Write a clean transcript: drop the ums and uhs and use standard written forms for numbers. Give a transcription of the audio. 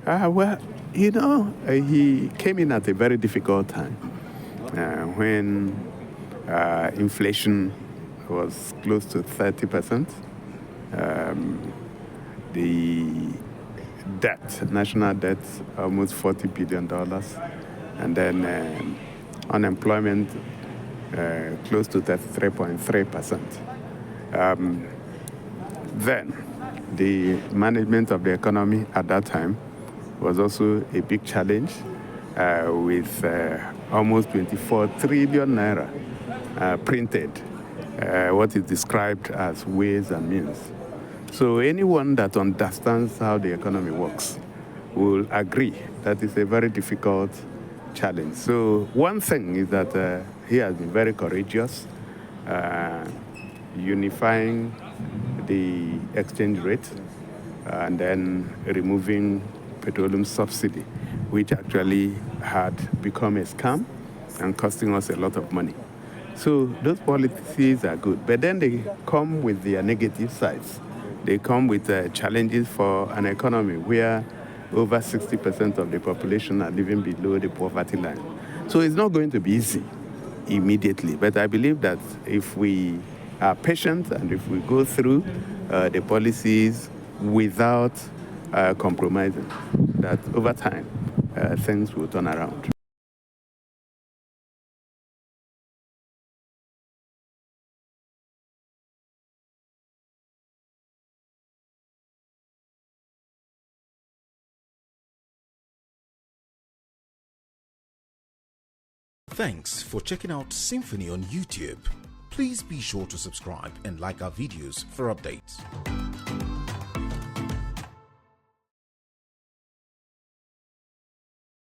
Well, he came in at a very difficult time when inflation was close to 30%. The debt, national debt, almost $40 billion. And then unemployment close to 33.3%. Then the management of the economy at that time was also a big challenge with almost 24 trillion naira printed, what is described as ways and means. So anyone that understands how the economy works will agree that it's a very difficult challenge. So one thing is that he has been very courageous, unifying the exchange rate and then removing petroleum subsidy, which actually had become a scam and costing us a lot of money. So those policies are good, but then they come with their negative sides. They come with challenges for an economy where over 60% of the population are living below the poverty line. So it's not going to be easy immediately, but I believe that if we are patient and if we go through the policies without compromising, that over time things will turn around. Thanks for checking out SYMFONI on YouTube. Please be sure to subscribe and like our videos for updates.